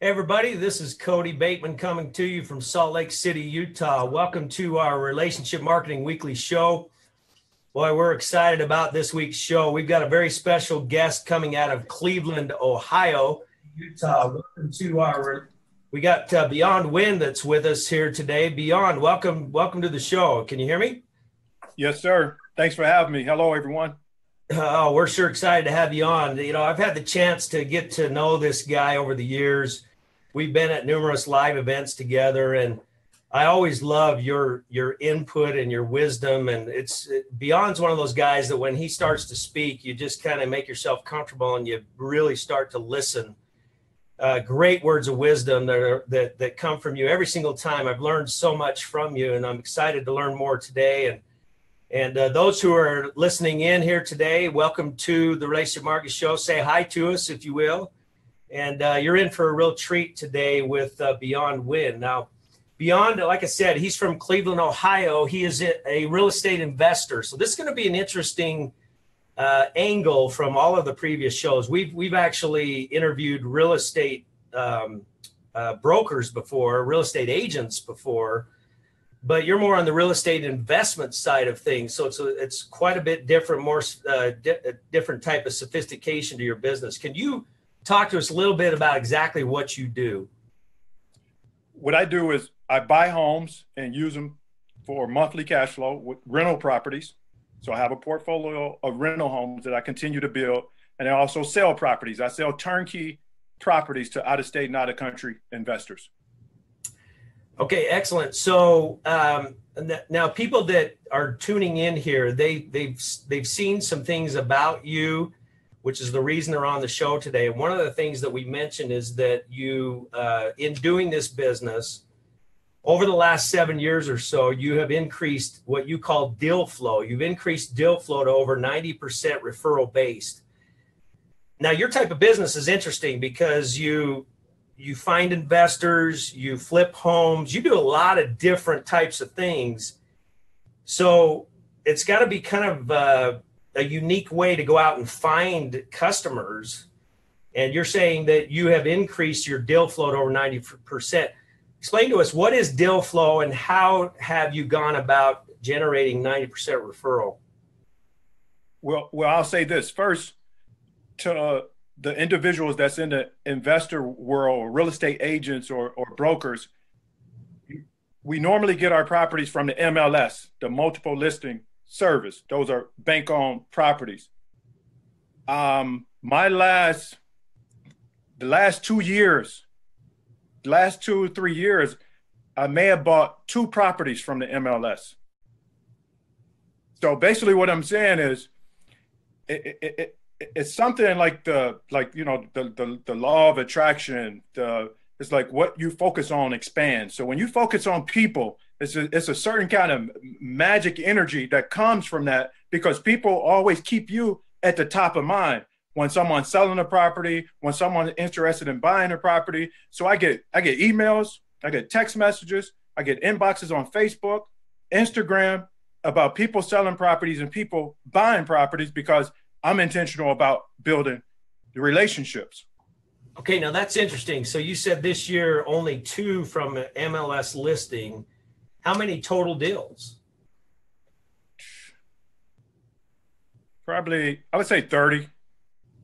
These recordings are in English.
Hey everybody, this is Cody Bateman coming to you from Salt Lake City, Utah. Welcome to our Relationship Marketing Weekly Show. Boy, we're excited about this week's show. We've got a very special guest coming out of Cleveland, Ohio, Utah. Welcome to our. We got Beyond Wynn that's with us here today. Beyond, welcome to the show. Can you hear me? Yes, sir. Thanks for having me. Hello, everyone. Oh, we're sure excited to have you on. You know, I've had the chance to get to know this guy over the years. We've been at numerous live events together, and I always love your input and your wisdom. And Beyond's one of those guys that when he starts to speak, you just kind of make yourself comfortable and you really start to listen. Great words of wisdom that come from you every single time. I've learned so much from you, and I'm excited to learn more today. And those who are listening in here today, welcome to the Relationship Market Show. Say hi to us, if you will. And you're in for a real treat today with Beyond Wynn. Now, Beyond, like I said, he's from Cleveland, Ohio. He is a real estate investor. So this is going to be an interesting angle from all of the previous shows. We've actually interviewed real estate brokers before, real estate agents before, but you're more on the real estate investment side of things. So it's quite a bit different, more different type of sophistication to your business. Can you talk to us a little bit about exactly what you do? What I do is I buy homes and use them for monthly cash flow with rental properties. So I have a portfolio of rental homes that I continue to build. And I also sell properties. I sell turnkey properties to out-of-state and out-of-country investors. Okay, excellent. So now people that are tuning in here, they've seen some things about you, which is the reason they're on the show today. And one of the things that we mentioned is that you, in doing this business, over the last 7 years or so, you have increased what you call dill flow. You've increased dill flow to over 90% referral based. Now, your type of business is interesting because you find investors, you flip homes, you do a lot of different types of things. So it's got to be kind of a unique way to go out and find customers. And you're saying that you have increased your dill flow to over 90%. Explain to us, what is dill flow and how have you gone about generating 90% referral? Well, I'll say this first to the individuals that's in the investor world, or real estate agents or brokers. We normally get our properties from the MLS, the multiple listing service. Those are bank-owned properties. The last 2 years, the last 2 or 3 years, I may have bought 2 properties from the MLS. So basically, what I'm saying is, it's something like the law of attraction. It's like what you focus on expands. So when you focus on people, it's a certain kind of magic energy that comes from that, because people always keep you at the top of mind when someone's selling a property, when someone's interested in buying a property. So I get emails, I get text messages, I get inboxes on Facebook, Instagram about people selling properties and people buying properties, because I'm intentional about building the relationships. Okay, now that's interesting. So you said this year only 2 from an MLS listing. How many total deals? Probably, I would say 30.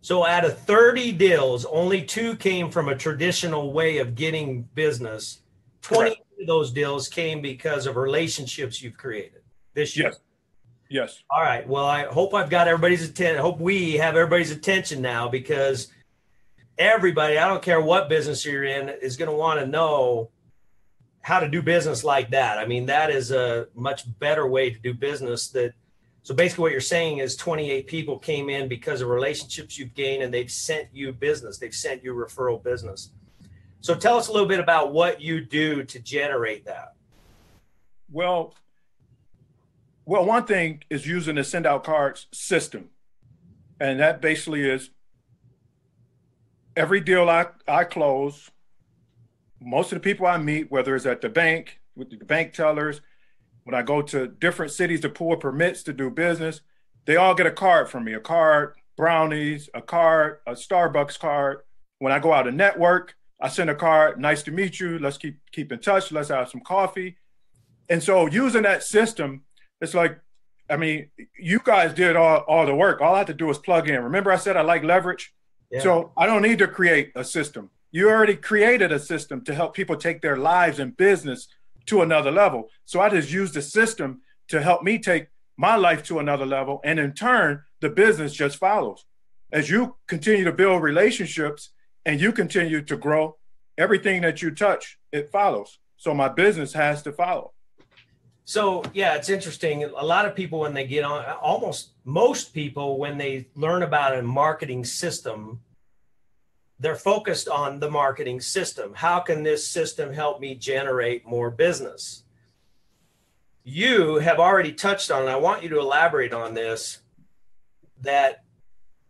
So out of 30 deals, only 2 came from a traditional way of getting business. 20 of those deals came because of relationships you've created this year. Yes. Yes. All right. Well, I hope I've got everybody's attention. I hope we have everybody's attention now, because everybody, I don't care what business you're in, is going to want to know how to do business like that. I mean, that is a much better way to do business. So basically what you're saying is 28 people came in because of relationships you've gained, and they've sent you business. They've sent you referral business. So tell us a little bit about what you do to generate that. Well, one thing is using the send out cards system. And that basically is every deal I close, most of the people I meet, whether it's at the bank, with the bank tellers, when I go to different cities to pull permits to do business, they all get a card from me, a card, brownies, a card, a Starbucks card. When I go out and network, I send a card, nice to meet you. Let's keep in touch. Let's have some coffee. And so using that system, it's like, I mean, you guys did all the work. All I have to do is plug in. Remember I said I like leverage? Yeah. So I don't need to create a system. You already created a system to help people take their lives and business to another level. So I just used the system to help me take my life to another level. And in turn, the business just follows. As you continue to build relationships and you continue to grow, everything that you touch, it follows. So my business has to follow. So, yeah, it's interesting. A lot of people, when they get on, almost most people, when they learn about a marketing system, they're focused on the marketing system. How can this system help me generate more business? You have already touched on, and I want you to elaborate on this, that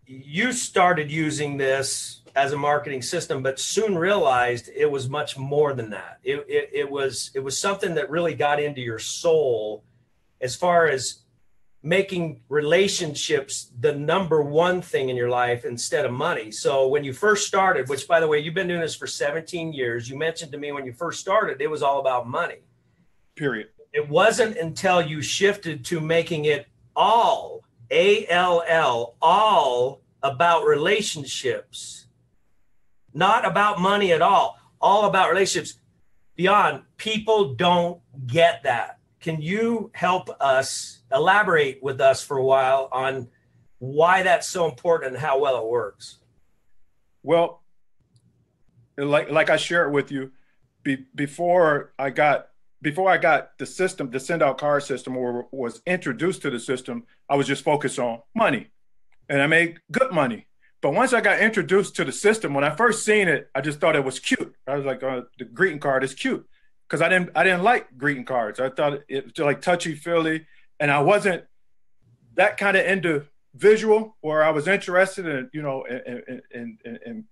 you started using this as a marketing system, but soon realized it was much more than that. It was something that really got into your soul as far as making relationships the number one thing in your life instead of money. So when you first started, which by the way, you've been doing this for 17 years, you mentioned to me when you first started, it was all about money. Period. It wasn't until you shifted to making it all, A-L-L, all about relationships, not about money at all about relationships. Beyond, people don't get that. Can you help us elaborate with us for a while on why that's so important and how well it works? Well, like I shared with you, before I got the system, the send out card system, or was introduced to the system, I was just focused on money, and I made good money. But once I got introduced to the system, when I first seen it, I just thought it was cute. I was like, the greeting card is cute, because I didn't like greeting cards. I thought it was like touchy feely, and I wasn't that kind of individual where I was interested in, in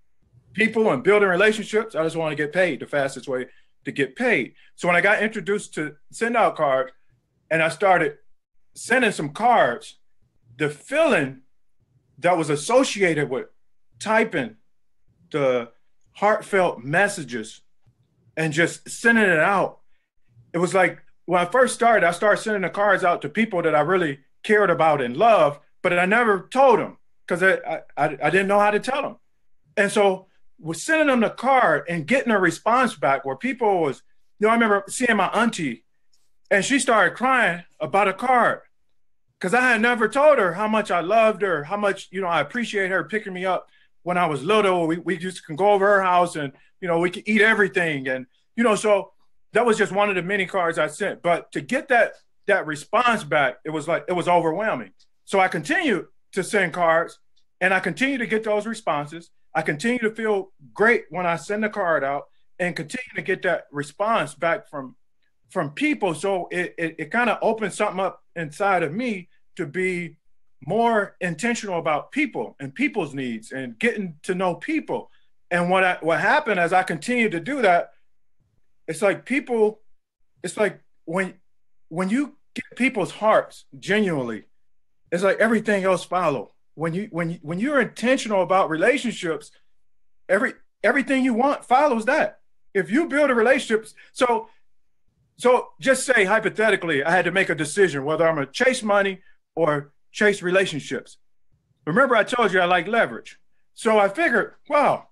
people and building relationships. I just want to get paid, the fastest way to get paid. So when I got introduced to send out cards and I started sending some cards, the feeling that was associated with typing the heartfelt messages and just sending it out, it was like, when I first started, I started sending the cards out to people that I really cared about and loved, but I never told them because I didn't know how to tell them. And so was sending them the card and getting a response back where people was, I remember seeing my auntie and she started crying about a card because I had never told her how much I loved her, how much, I appreciate her picking me up when I was little. We just can go over her house and, we could eat everything. And, so that was just one of the many cards I sent. But to get that response back, it was overwhelming. So I continued to send cards and I continue to get those responses. I continue to feel great when I send the card out and continue to get that response back from people. So it kind of opened something up inside of me to be more intentional about people and people's needs and getting to know people. And what happened as I continued to do that, it's like when you get people's hearts genuinely, it's like everything else follow. When you're intentional about relationships, everything you want follows that. If you build a relationship, so just say hypothetically, I had to make a decision whether I'm gonna chase money or chase relationships. Remember, I told you I like leverage. So I figured, wow,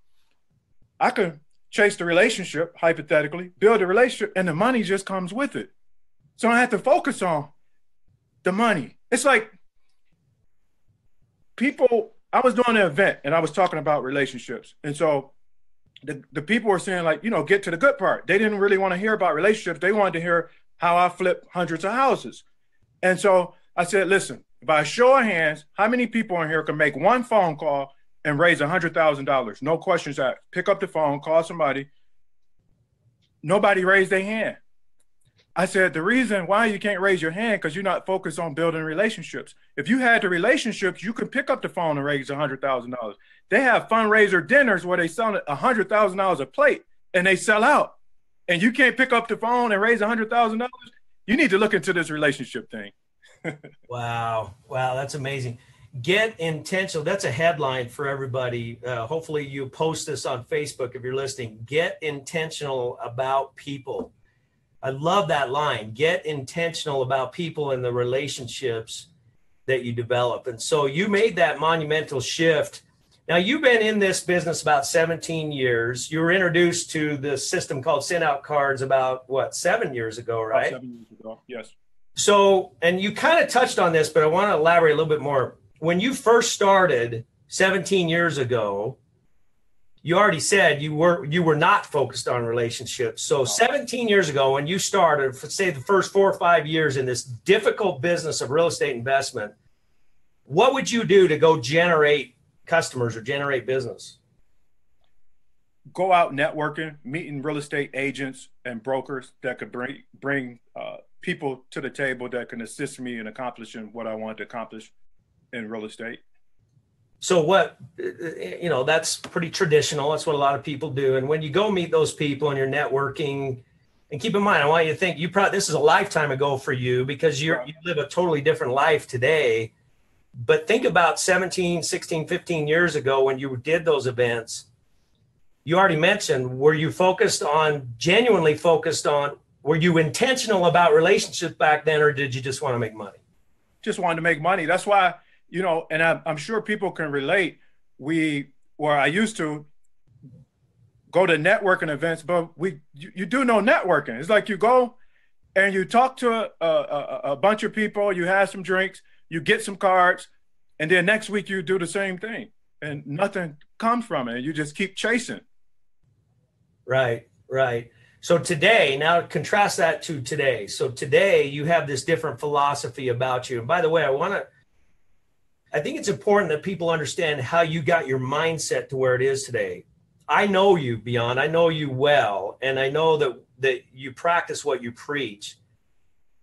I could chase the relationship, hypothetically, build a relationship, and the money just comes with it. So I had to focus on the money. It's like I was doing an event and I was talking about relationships. And so the people were saying, like, get to the good part. They didn't really want to hear about relationships. They wanted to hear how I flip hundreds of houses. And so I said, listen, by a show of hands, how many people in here can make one phone call and raise $100,000? No questions asked. Pick up the phone, call somebody. Nobody raised their hand. I said, the reason why you can't raise your hand because you're not focused on building relationships. If you had the relationships, you could pick up the phone and raise $100,000. They have fundraiser dinners where they sell $100,000 a plate and they sell out. And you can't pick up the phone and raise $100,000. You need to look into this relationship thing. Wow, that's amazing. Get intentional. That's a headline for everybody. Hopefully you post this on Facebook if you're listening. Get intentional about people. I love that line. Get intentional about people and the relationships that you develop. And so you made that monumental shift. Now, you've been in this business about 17 years. You were introduced to the system called Send Out Cards about, 7 years ago, right? About 7 years ago, yes. So, and you kind of touched on this, but I want to elaborate a little bit more. When you first started 17 years ago, you already said you were not focused on relationships. So 17 years ago, when you started, say the first 4 or 5 years in this difficult business of real estate investment, what would you do to go generate customers or generate business? Go out networking, meeting real estate agents and brokers that could bring people to the table that can assist me in accomplishing what I want to accomplish in real estate. So that's pretty traditional. That's what a lot of people do. And when you go meet those people and you're networking, and keep in mind, I want you to think this is a lifetime ago for you because you live a totally different life today. But think about 17, 16, 15 years ago when you did those events. You already mentioned, were you genuinely focused on, were you intentional about relationships back then, or did you just want to make money? Just wanted to make money. That's why, and I'm sure people can relate. I used to go to networking events, but you do no networking. It's like you go and you talk to a bunch of people, you have some drinks, you get some cards, and then next week you do the same thing and nothing comes from it. You just keep chasing. Right. So today, now contrast that to today. So today you have this different philosophy about you. And by the way, I think it's important that people understand how you got your mindset to where it is today. I know you, Beyond. I know you well, and I know that you practice what you preach.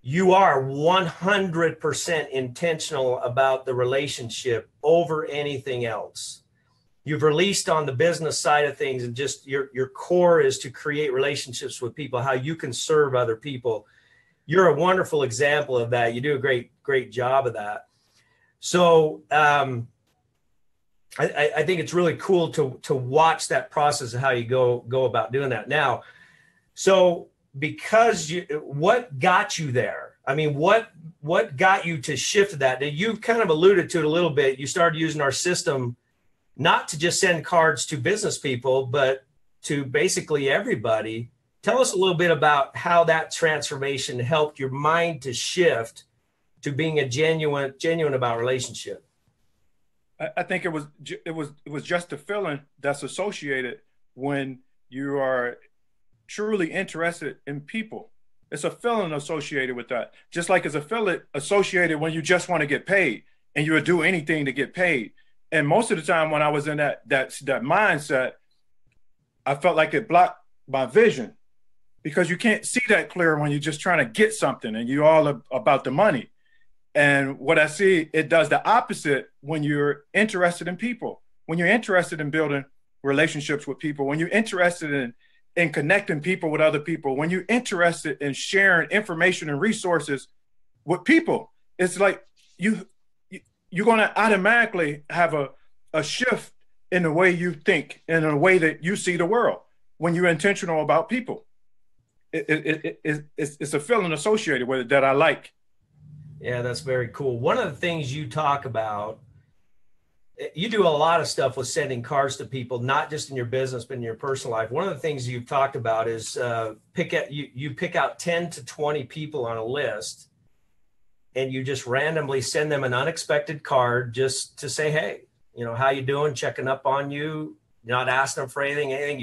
You are 100% intentional about the relationship over anything else. You've released on the business side of things, and just your core is to create relationships with people, how you can serve other people. You're a wonderful example of that. You do a great job of that. So I think it's really cool to watch that process of how you go about doing that. Now, so because what got you there? I mean, what got you to shift that? Now, you've kind of alluded to it a little bit. You started using our system not to just send cards to business people, but to basically everybody. Tell us a little bit about how that transformation helped your mind to shift to being a genuine about relationship. I think it was just a feeling that's associated when you are truly interested in people. It's a feeling associated with that. Just like it's a feeling associated when you just want to get paid and you would do anything to get paid. And most of the time when I was in that mindset, I felt like it blocked my vision because you can't see that clear when you're just trying to get something and you're all about the money. And what I see, it does the opposite when you're interested in people, when you're interested in building relationships with people, when you're interested in connecting people with other people, when you're interested in sharing information and resources with people. It's like you're going to automatically have a shift in the way you think and in the way that you see the world when you're intentional about people. It's a feeling associated with it that I like. Yeah, that's very cool. One of the things you talk about, you do a lot of stuff with sending cards to people, not just in your business, but in your personal life. One of the things you've talked about is you pick out 10 to 20 people on a list and you just randomly send them an unexpected card just to say, hey, how you doing? Checking up on you. You're not asking them for anything.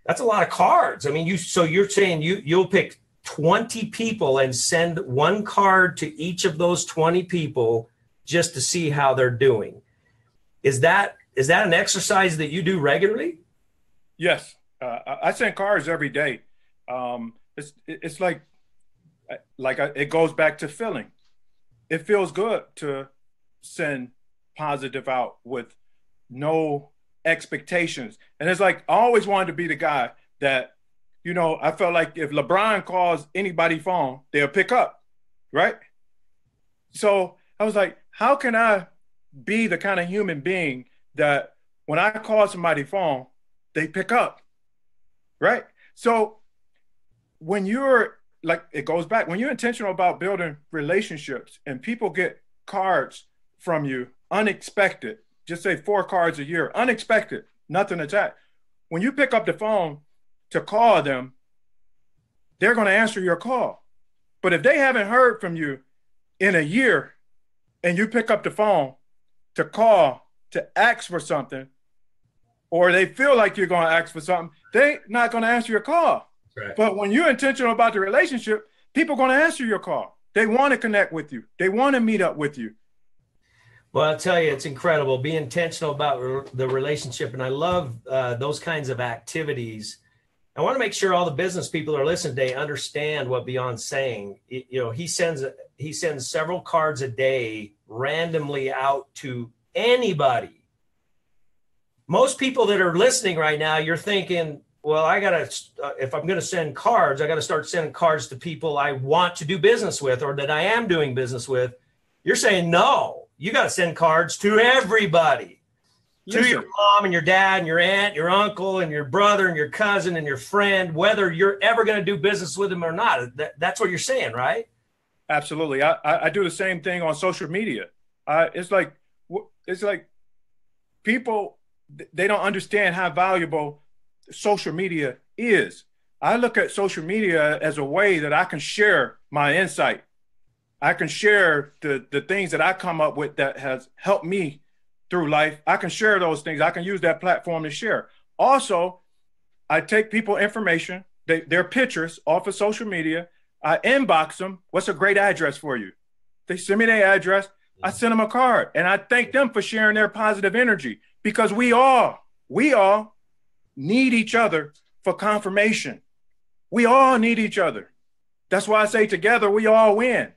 That's a lot of cards. I mean, you're saying you'll pick 20 people and send one card to each of those 20 people just to see how they're doing. Is that an exercise that you do regularly? Yes. I send cards every day. It's like it goes back to feeling. It feels good to send positive out with no expectations. And it's like, I always wanted to be the guy that, I felt like if LeBron calls anybody's phone, they'll pick up, right? So I was like, how can I be the kind of human being that when I call somebody's phone, they pick up, right? So when you're like, it goes back, when you're intentional about building relationships and people get cards from you unexpected, just say 4 cards a year, unexpected, nothing attached. When you pick up the phone to call them, they're going to answer your call. But if they haven't heard from you in a year and you pick up the phone to call to ask for something, or they feel like you're going to ask for something, they're not going to answer your call. Right. But when you're intentional about the relationship, people are going to answer your call. They want to connect with you. They want to meet up with you. Well, I'll tell you, it's incredible. Be intentional about the relationship. And I love those kinds of activities. I want to make sure all the business people who are listening today understand what Beyond's saying. He sends several cards a day randomly out to anybody. Most people that are listening right now, you're thinking, well, if I'm going to send cards, I got to start sending cards to people I want to do business with or that I am doing business with. You're saying, no, you got to send cards to everybody. Listen. To your mom and your dad and your aunt, your uncle and your brother and your cousin and your friend, whether you're ever going to do business with them or not. That's what you're saying, right? Absolutely. I do the same thing on social media. It's like people, they don't understand how valuable social media is. I look at social media as a way that I can share my insight. I can share the things that I come up with that has helped me through life. I can share those things. I can use that platform to share. Also, I take people information, their pictures off of social media. I inbox them. What's a great address for you? They send me their address. I send them a card, and I thank them for sharing their positive energy, because we all need each other for confirmation. We all need each other. That's why I say together we all win.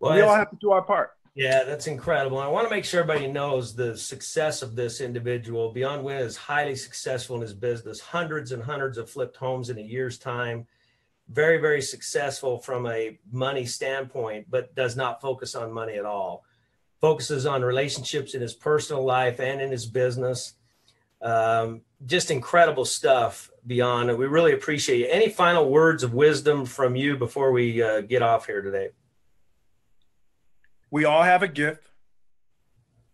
Well, we all have to do our part. Yeah, that's incredible. I want to make sure everybody knows the success of this individual. Beyond Wynn is highly successful in his business, hundreds and hundreds of flipped homes in a year's time. Very, very successful from a money standpoint, but does not focus on money at all. Focuses on relationships in his personal life and in his business. Just incredible stuff, Beyond. We really appreciate it. Any final words of wisdom from you before we get off here today? We all have a gift.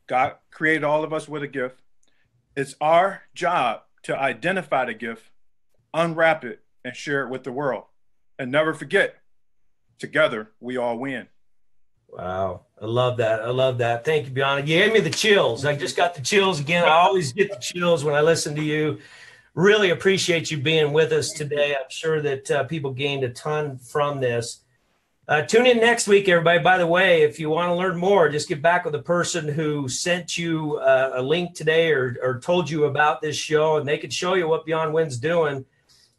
God created all of us with a gift. It's our job to identify the gift, unwrap it, and share it with the world. And never forget, together, we all win. Wow. I love that. I love that. Thank you, Beyond. You gave me the chills. I just got the chills again. I always get the chills when I listen to you. Really appreciate you being with us today. I'm sure that people gained a ton from this. Tune in next week, everybody. By the way, if you want to learn more, just get back with the person who sent you a link today or told you about this show, and they could show you what Beyond Wynn's doing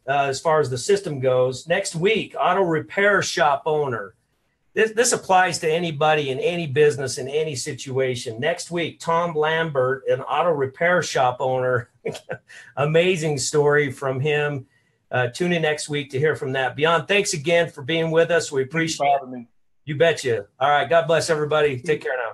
as far as the system goes. Next week, auto repair shop owner. This applies to anybody in any business, in any situation. Next week, Tom Lambert, an auto repair shop owner. Amazing story from him. Tune in next week to hear from that. Beyond, thanks again for being with us. We appreciate it. You betcha. All right. God bless everybody. Take care now.